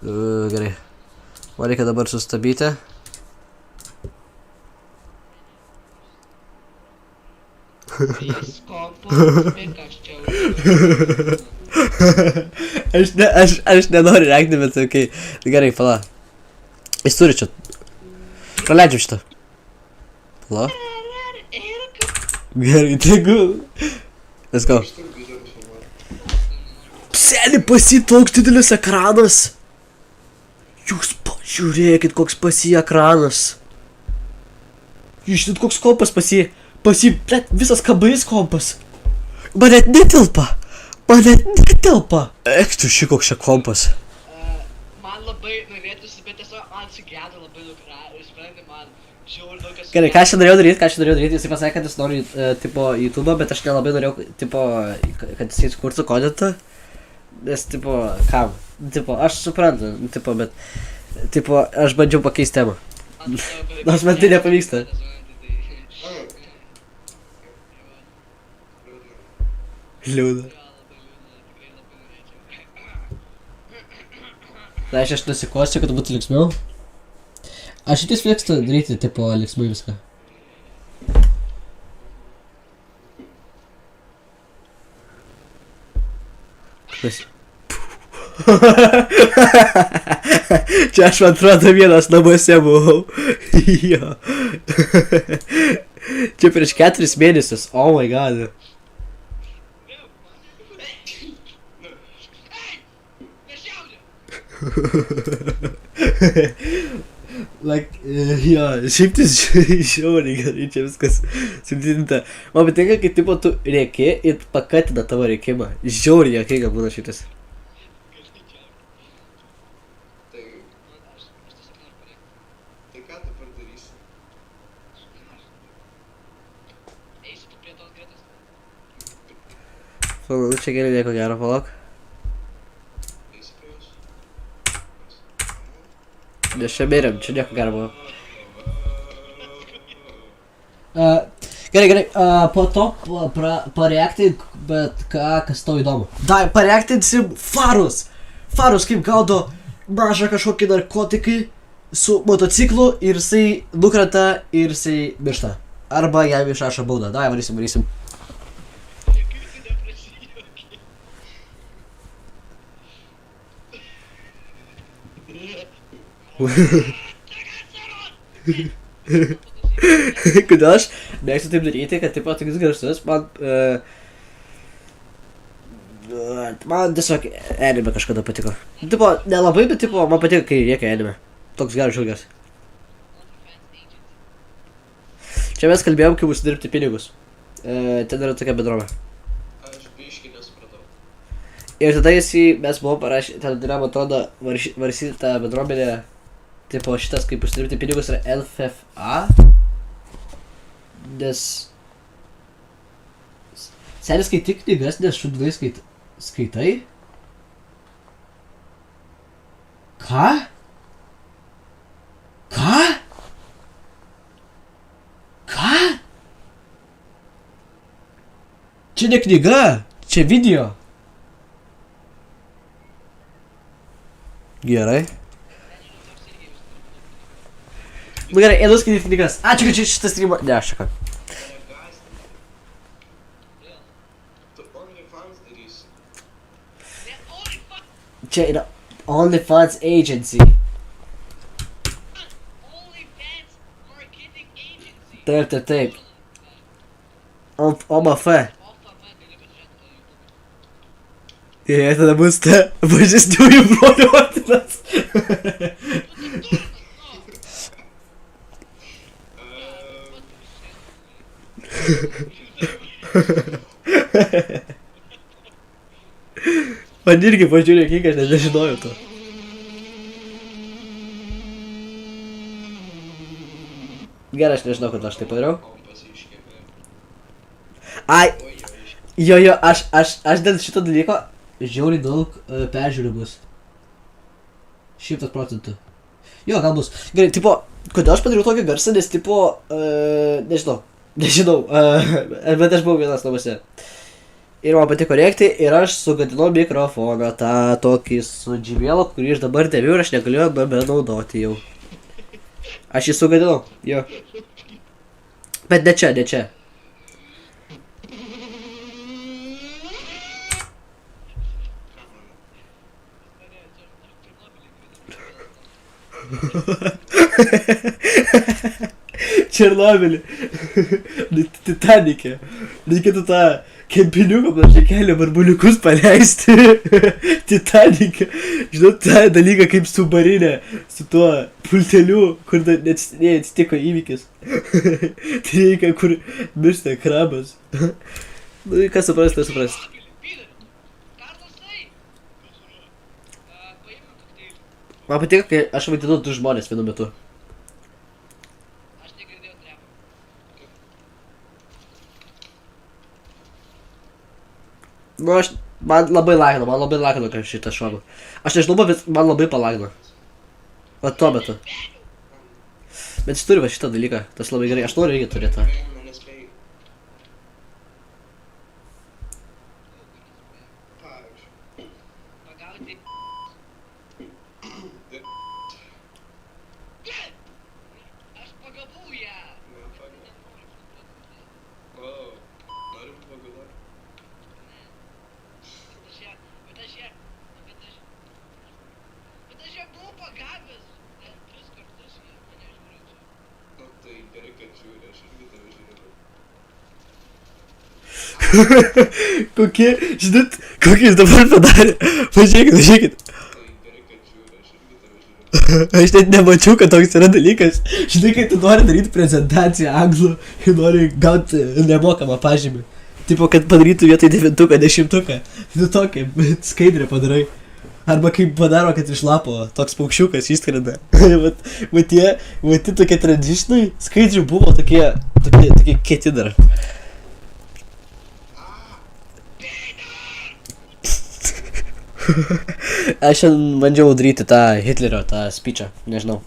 Gerai. Man reikia dabar sustabdyti. Aš nenoriu reikti, bet okei. Gerai, pala. Jis turi čia. Praleidžiam šitą. Pala. Gerai, tegul. Let's go. Seni, pasi toks didelis ekranas. Jūs pažiūrėkit, koks pasi ekranas. Jūs žinot, koks kompas pasi, blet, visas kabais kompas. Man net netelpa. Ek tu ši, koks čia kompas. Man labai norėtųsi, bet tiesiog man sugedo labai daug ir sprendė man žiaur daug kas... Gerai, ką aš norėjau daryti, jisai pasakė, kad jis nori, tipo, YouTube'ą, bet aš nelabai norėjau, tipo, kad jisai sukurtų kontentą. Nes, tipo, kam? Tipo, aš suprantu, tipo, bet, tipo, aš bandžiau pakeisti temą. Nors man tai nepavyksta. Liūdna. Na, aš nusikosiu, kad būtų linksmiau. Aš šitais mėgstu daryti, tipo, linksmai viską. Čia aš, man atrodo, vienas namuose buvau. Jo. Čia prieš 4 mėnesius, oh my god. Like, jo, šiaip tai žiauriai gerai, čia viskas sudidinta. Man patinka, kai tipo tu rėki ir pakatina tavo rėkimą. Žiauriai jokinga būna šitas. Tai ką tu padarysi? Eisiu tu prie tos gretos. Nu, čia gerai nieko gero, palauk. Eisi prie jos? Nes čia mirėm, čia nieko gero buvo. Gerai, po to pareaktink, bet kas tau įdomu. Dai, pareaktinsim farus. Farus kaip gaudo mažą kažkokį narkotikai su motociklu ir jisai nukrenta ir jisai miršta. Arba jam išrašo baudą. Dai, varysim. Kodėl aš mėgstu taip daryti, kad tipo tokius garsus, man tiesiog anime kažkada patiko. Tipo, nelabai, bet tipo, man patiko, kai rėkia anime. Toks geras žilgas. Čia mes kalbėjom, kaip užsidirbti pinigus. Ten yra tokia bendrovė. Aš biškį nesupratau. Ir tada mes buvom parašę, ten yra, man atrodo, varsyti tą bendruomenę. Tipo, šitas, kaip užsidirbti pinigus, yra LFFA. Nes... Senis skaityk knygas, nes šudinai skaitai. Ką? Čia ne knyga, čia video. Gerai. Nu gerai, einu skaityti knygas. Ačiū, kad čia šitas streamo... Ne, aš čia ką. Tu OnlyFans darysi. Čia yra OnlyFans Agency. OnlyFans Marketing Agency. Taip. OMF. Ir tada bus ta mažesniųjų brolių ordinas. Man irgi pažiūrėjau, kiek aš nežinojau to. Gerai, aš nežinau, kad aš tai padariau. Kompas iškėpė. Ai, Oi. jo, aš dėl šito dalyko žiauriai daug peržiūrų bus. 100%. Jo, gal bus. Gerai, tipo, kodėl aš padariau tokį garsą, nes tipo, nežinau, bet aš buvau vienas namuose. Ir man patiko rėkti ir aš sugadinau mikrofoną, tą tokį su JBL, kurį aš dabar dėviu ir aš negaliu benaudoti jau. Aš jį sugadinau, jo. Bet ne čia, ne čia. Černobylį. Titanike. Reikėtų tą kempiniuką plačiakelio barbuliukus paleisti. Titanike. Žinau tą dalyką kaip submarinė. Su tuo pulteliu, kur neatsitiko įvykis. Tai reikia, kur miršta krabas. Nu, kas suprast, tai suprast. Man patiko, kai aš vaidinu 2 žmonės vienu metu. Aš negirdėjau trepą. Nu, man labai lagino, kai šitą šoku. Aš nežinau, bet man labai palagino. Va tuo metu. Bet jis turi va šitą dalyką, tas labai gerai, aš noriu irgi turėti tą. Nespėjai. Pavyzdžiui. Pagauti. Aš pagavau ją. O, noriu pagauti. Bet aš ją buvau pagavęs. Net 3 kartus ją mane žiūrinčią. Nu tai gerai, kad žiūri, aš irgi tave žiūrėjau. Kokie, žinot, kokį jis dabar padarė. Pažiūrėkit. Tai gerai, kad žiūri, aš irgi tave žiūrėjau. Aš net nemačiau, kad toks yra dalykas. Žinai, kai tu nori daryti prezentaciją anglų ir nori gauti nemokamą pažymį. Tipo, kad padarytų vietoj 9-uką, 10-uką. Tu tokį skaidrę padarai. Arba kaip padaro, kad iš lapo toks paukščiukas išskrenda. Va tie tokie transitionai skaidrių buvo tokie kieti dar. Aš šiandien bandžiau daryti tą Hitlerio, tą speechą, nežinau.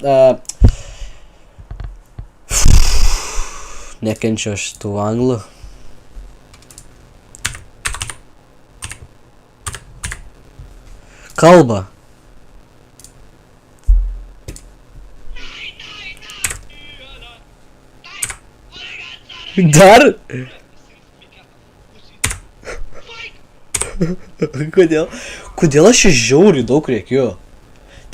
Nekenčiu aš tų anglų. Kalba. Dar? Kodėl aš žiauriai daug rėkiu?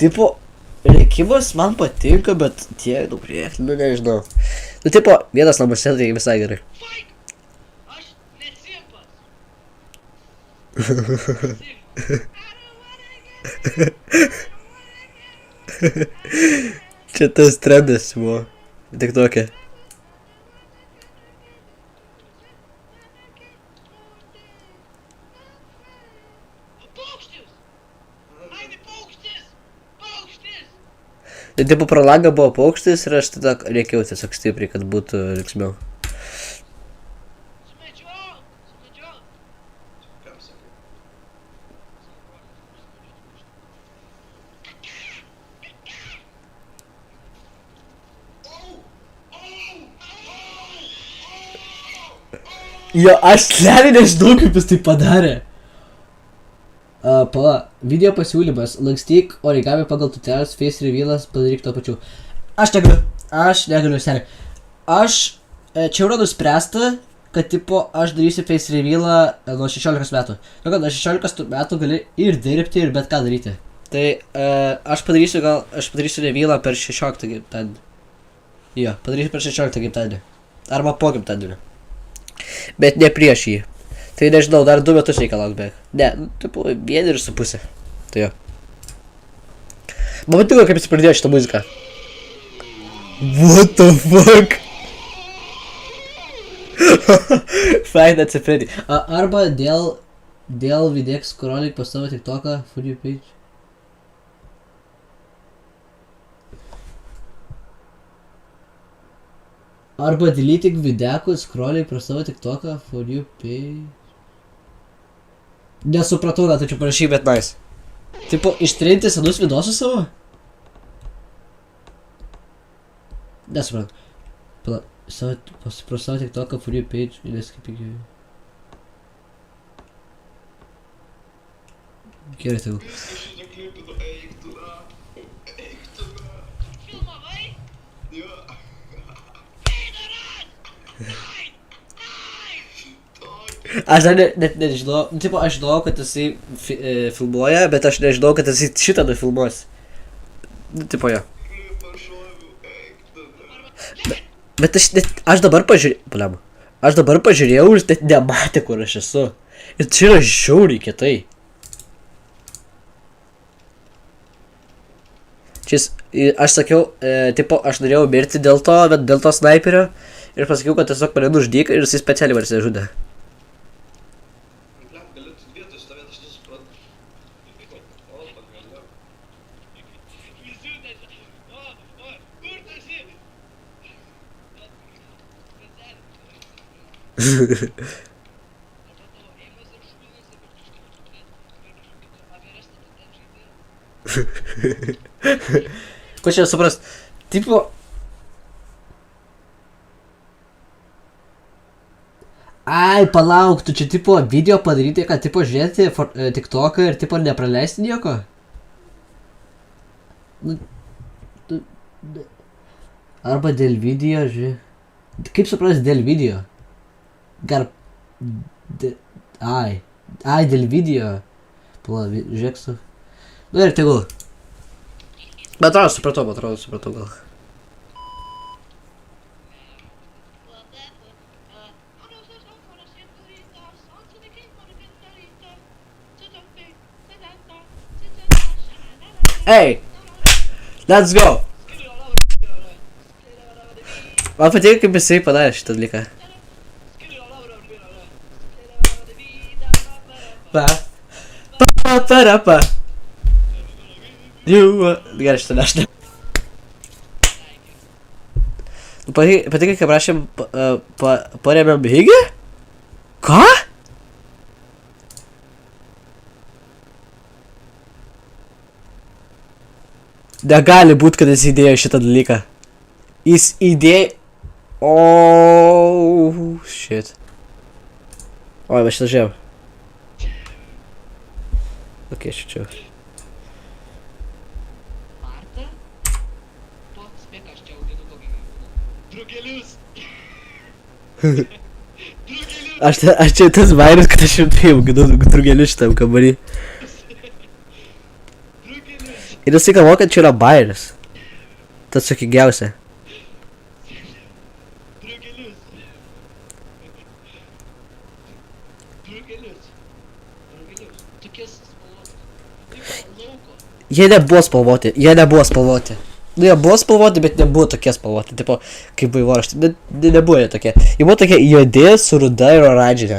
Tipo, rėkimas man patinka, bet tiek daug rėkti, nu nežinau. Nu tipo, vienas namuose tai visai gerai. Aš nesimpas. Čia tas trendas buvo. Tik tokia. Paukštis! Aini paukštis! Paukštis! Tai tipo pro langą buvo paukštis ir aš tada rėkiau tiesiog stipriai, kad būtų linksmiau. Sumedžiau! Kam sakai? Jo, aš realiai nežinau, kaip jis tai padarė. Pala, video pasiūlymas, lankstyk origami pagal tutorials, face revealas, padaryk to pačiu. Aš negaliu, seniai. Čia yra nuspręsta, kad tipo aš darysiu face revealą nuo 16 metų. Nu, kad nuo 16 metų gali ir dirbti, ir bet ką daryti. Tai aš padarysiu revealą per 16 gimtadienį. Jo, padarysiu per 16 gimtadienį. Arba po gimtadienio. Bet ne prieš jį. Tai nežinau, dar 2 metus reikia laukti beveik. Ne, nu, tipo, 1,5. Tai jo. Man patiko, kaip jis pradėjo šitą muziką. What the fuck? Fain atsipredį. Arba dėl vidėk scrolling pas savo TikToką, for you page. Arba deleting videkų scrolling pro savo TikToką, for you page. Nesupratau, gal tu čia parašy, bet nice. Tipo, ištrinti senus vidosus savo? Nesupratau. Pro savo TikToką, for you page, neskipik. Gerai, tai. Visą šitą klipinu, eik tu na. Eik tu na. Filmavai? Jo. Aš dar net nežinau, nu, tipo, aš žinau, kad jisai filmuoja, bet aš nežinau, kad jisai šitą nufilmuos. Nu, tipo, jo. Klipą šoviu, eik tu na. Bet aš dabar pažiūrėjau, blem. Aš dabar pažiūrėjau ir net nematė, kur aš esu. Ir čia yra žiauriai kietai. Aš sakiau, tipo, aš norėjau mirti dėl to, bet dėl to sniperio. Ir pasakiau, kad tiesiog mane nužudyk ir jisai specialiai man žudė. Blem, galėtų vietoj stovėti, aš nesuprantu. O, pagaliau. Visi nes. O, kur tu esi? Ko čia suprast? Tipo... Ai, palauk, tu čia tipo video padaryti, kad tipo žiūrėti TikToką ir tipo nepraleisti nieko? Arba dėl video, žiūrėk. Kaip suprast dėl video? Gal... Ai, dėl video. Pala, žiūrėk su... Nu ir tegul. Bet atrodo, supratau gal. Hey! Let's go! Man patinka, kaip jisai padarė šitą dalyką. Pa. Gerai, šitą nešnau. Patinka, kaip rašėm, paremėm Higį? Ką? Negali būt, kad jis įdėjo šitą dalyką. Jis įdėjo... Oh, shit. Oi, va šitą žiūrėjau. Ok, šičiau. Marta? Tu spėk, aš čia auginu kokį gyvūną. Drugelius! Drugelius! Aš čia tas bairius, kad aš rimtai auginu drugelius šitam kambarį. Ir jisai galvo, kad čia yra bairis. Tas sukingiausia. Drugelius! Drugelius! Drugelius! Tokie spalvoti. Tipo lauko. Jie nebuvo spalvoti. Nu, jie buvo spalvoti, bet nebuvo tokie spalvoti. Tipo, kaip vaivorykštė. Nebuvo jie tokie. Jie buvo tokie juodi, su ruda ir oranžinė.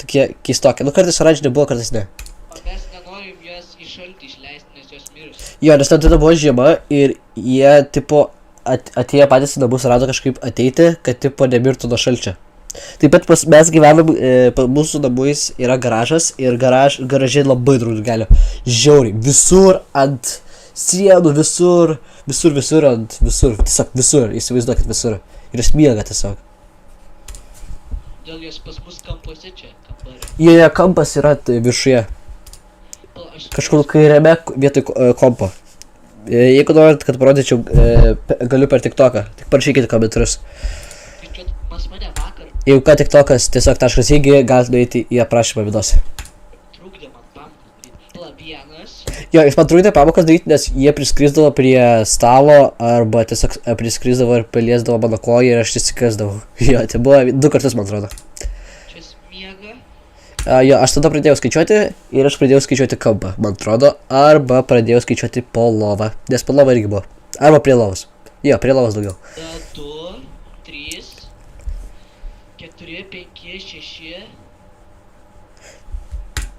Tokie keistokie. Nu, kartais oranžinė buvo, kartais ne. O mes nenorim juos į šaltį išleisti, nes jos mirs. Jo, nes ten tada buvo žiema ir jie, tipo, atėję patys į namus, rado kažkaip ateiti, kad, tipo, nemirtų nuo šalčio. Taip pat mes gyvenam, mūsų namais yra garažas ir garažiai labai daug gali. Žiauriai, visur ant sienų, visur, tiesiog visur, įsivaizduokit visur. Ir jis miega tiesiog. Dėl jos pas mus kampuose čia, kambarė. Jie kampas yra viršuje. Kažkur kairiame vietoj kompo. Jeigu norit, kad parodyčiau, galiu per TikToką. Tik parašykite komentarus. Skaičiuot pas mane vakar. Jeigu ką TikTokas tiesiog.ig, galite nueiti į aprašymą videose. Trukdė man pamokas daryti. Pala vienas. Jo, jis man trukdė pamokas daryti, nes jie priskrisdavo prie stalo arba tiesiog priskrisdavo ir paliesdavo mano koją ir aš įsikasdavau. Jo, tai buvo 2 kartus, man atrodo. Čia smiega. Jo, aš tada pradėjau skaičiuoti ir aš pradėjau skaičiuoti kampą, man atrodo, arba pradėjau skaičiuoti po lovą, nes po lovą irgi buvo, arba prie lovos. Jo, prie lovos daugiau. 2, 3, 4, 5, 6.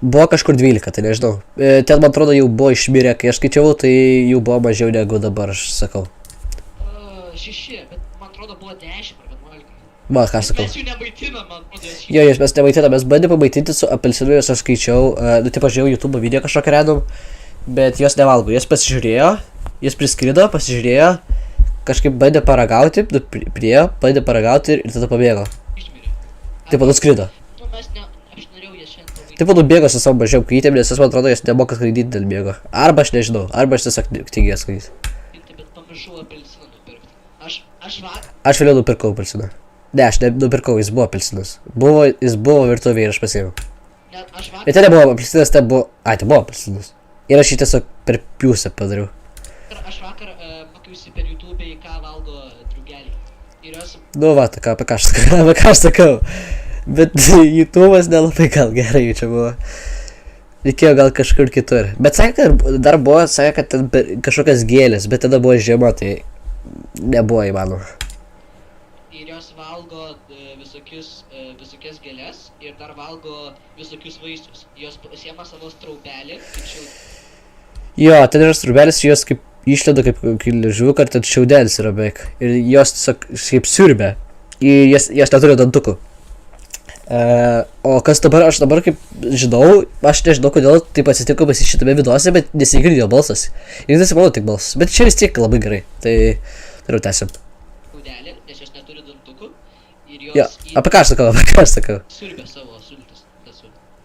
Buvo kažkur 12, tai nežinau. Ten, man atrodo, jau buvo išmirę, kai aš skaičiavau, tai jau buvo mažiau negu dabar, aš sakau. 6, bet man atrodo buvo 10 ar 11. Va, ką aš sakau. Mes jų nemaitinam, man atrodo. Jo, mes nemaitinam, mes bandėme pamaitinti su apelsinu, jos aš skaičiau, nu, taip aš žiūrėjau YouTube video kažkokią random, bet jos nevalgo, jos pasižiūrėjo, jis priskrido, pasižiūrėjo, kažkaip bandė paragauti, bandė paragauti ir tada pabėgo. Išmirė. Taip pat nuskrido. Nu, mes ne, aš norėjau jas šiandien Taip pat nubėgo su savo mažiau klytėm, nes man atrodo, jis nemoka skraidyti dėl miego. Arba aš nežinau, arba aš tiesiog tingėjęs skraidyti. Bet pamiršau apelsiną nupirkti. Aš Aš vėliau nupirkau apelsiną. Ne, aš nenupirkau, jis buvo apelsinas. Jis buvo virtuvėje ir aš pasiėmiau. aš Bet ten nebuvo apelsinas, ten buvo... Ai, ten buvo apelsinas. Ir aš jį tiesiog per pliusą padariau. vakar mokiausi per YouTube, ką valgo drugeliai. Ir jos... Nu va, tai ką, apie ką aš sakau. Bet YouTube'as nelabai gal gerai čia buvo. Reikėjo gal kažkur kitur. Bet sakė, kad dar buvo, sakė, kad ten kažkokias gėlės, bet tada buvo žiema, tai nebuvo įmanoma. Ir jos valgo visokias gėlės ir dar valgo visokius vaisius. Jos pasiema savo straubelį, tačiau... Jo, ten yra strubelis, jos kaip išleda kaip liežuviuką, ir ten šiaudelis yra beveik. Ir jos tiesiog kaip siurbė. Ir jos neturi dantukų. O kas dabar, aš dabar kaip žinau, aš nežinau kodėl taip atsitiko pas šitame videose, bet nesigirdėjo balsas. Ir nesimanau tik balsas, bet čia vis tiek labai gerai, tai toliau tęsim. Kaudelį, nes jos neturi dantukų ir Jo, jos apie ką aš sakau? siurbė savo sultis.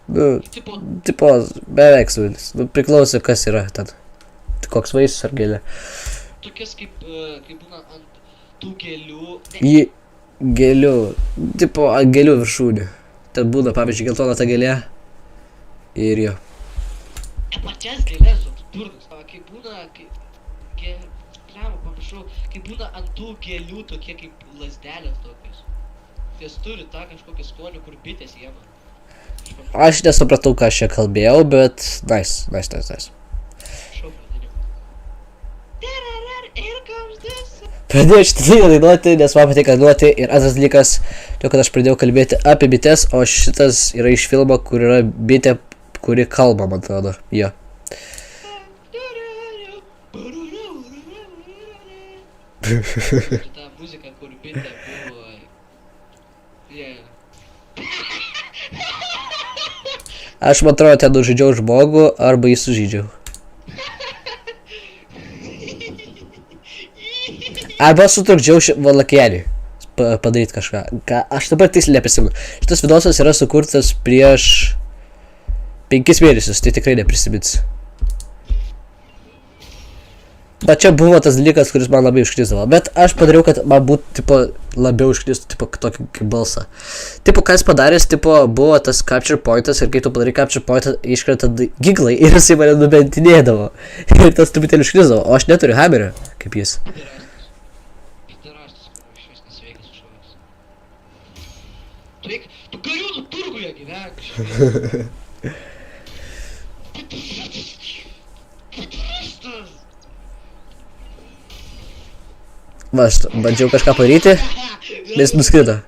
Nu, Tipo, tipo, beveik suvilis, nu priklauso kas yra ten. Tai koks vaisius ar gėlė. tokias kaip būna ant tų gėlių. Jį gėlių, tipo ant gėlių viršūnė. Ten būna, pavyzdžiui, geltona ta gėlė. Ir jo. Pačias gėlės, toks durnas. Kai būna, pamiršau, kai būna ant tų gėlių tokie kaip lasdelės tokios. Jas turi tą kažkokį skonį, kur bitės jėma. Aš nesupratau, ką aš čia kalbėjau, bet nice. Šau pradėjau. Here comes this. Pradėjau šitą dainą dainuoti, nes man patinka dainuoti. Ir antras dalykas, to, kad aš pradėjau kalbėti apie bites, o šitas yra iš filmo, kur yra bitė, kuri kalba, man atrodo. Jo. Ta muzika, kur bitė buvo... Aš man atrodo, ten nužudžiau žmogų, arba jį sužydžiau. Arba sutrukdžiau valakėlį padaryti kažką. Aš dabar tiksliai neprisimenu. Šitas videosas yra sukurtas prieš 5 mėnesius, tai tikrai neprisiminsiu. Bet čia buvo tas dalykas, kuris man labai užkrisdavo. Bet aš padariau, kad man būtų tipo, labiau užkristų tipo, tokį kaip balsą. Tipo, ką jis padaręs, tipo, buvo tas capture pointas ir kai tu padarai capture pointą, iškrenta giglai ir jisai mane nubentinėdavo. Ir tas truputėlį užkrisdavo, o aš neturiu hamerio, kaip jis. Tu gariūnų turguje gyvenk. Va, aš bandžiau kažką padaryti, bet jis nuskrido.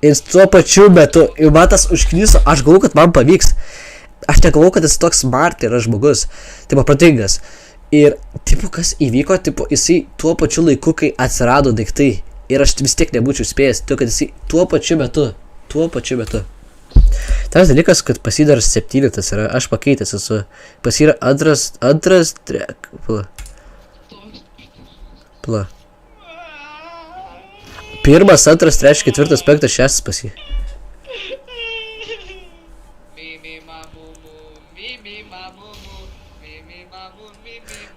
Ir tuo pačiu metu, ir man tas užkniso, aš galvoju, kad man pavyks. Aš negalvoju, kad jis toks smart yra žmogus, tipo protingas. Ir, tipo, kas įvyko, tipo, jisai tuo pačiu laiku, kai atsirado daiktai. Ir aš vis tiek nebūčiau spėjęs, kad jisai tuo pačiu metu. Tas dalykas, kad pas jį dar 7 yra, aš pakeitęs esu. Pas jį yra antras, pla. 1, 2, 3, 4, 5, 6 pas jį.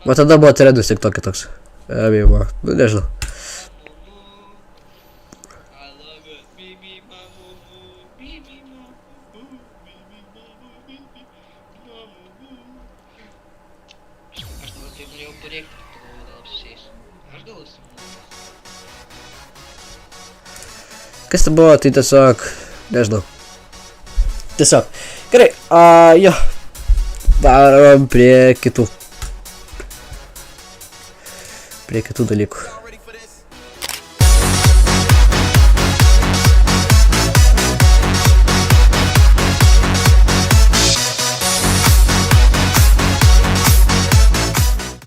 Va tada buvo trendus tik tokį toks. Nu nežinau. Kas tai buvo, tai tiesiog, nežinau. Tiesiog. Gerai, jo. Varom prie kitų dalykų.